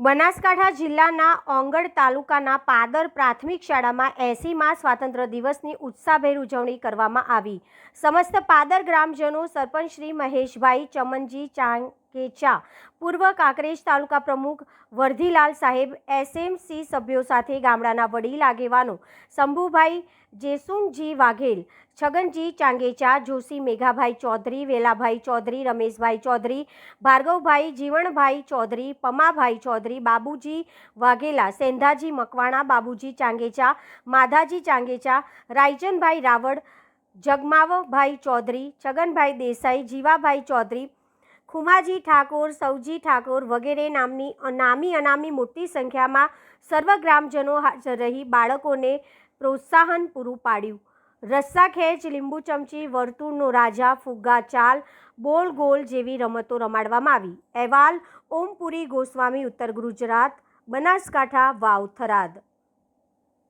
બનાસકાંઠા જિલ્લાના ઓંગડ તાલુકાના પાદર પ્રાથમિક શાળામાં 80મા સ્વાતંત્ર્ય દિવસની ઉત્સાહભેર ઉજવણી કરવામાં આવી। સમસ્ત પાદર ગ્રામજનો, સરપંચ શ્રી મહેશભાઈ ચમનજી ચાંકેચા, પૂર્વ કાંકરેજ તાલુકા પ્રમુખ વર્ધીલાલ સાહેબ, એસએમસી સભ્યો સાથે ગામડાના વડીલ આગેવાનો શંભુભાઈ જેસુમજી વાઘેલ, છગનજી ચાંગેચા, જોશી મેઘાભાઈ ચૌધરી, વેલાભાઈ ચૌધરી, રમેશભાઈ ચૌધરી, ભાર્ગવભાઈ જીવણભાઈ ચૌધરી, પમાભાઈ ચૌધરી, બાબુજી વાઘેલા, સેંધાજી મકવાણા, બાબુજી ચાંગેચા, માધાજી ચાંગેચા, રાયચંદભાઈ રાવળ, જગમાવભાઈ ચૌધરી, છગનભાઈ દેસાઈ, જીવાભાઈ ચૌધરી, ખુમાજી ઠાકોર, સૌજી ઠાકોર વગેરે નામી અનામી મોટી સંખ્યામાં સર્વ ગ્રામજનો હાજર રહી બાળકોને પ્રોત્સાહન પૂરું પાડ્યું। રસ્સા ખેંચ, લીંબુ ચમચી, વર્તુળનો રાજા, ફુગ્ગા ચાલ, બોલ ગોલ જેવી રમતો રમાડવામાં આવી। અહેવાલ ઓમપુરી ગોસ્વામી, ઉત્તર ગુજરાત, બનાસકાંઠા, વાવ, થરાદ।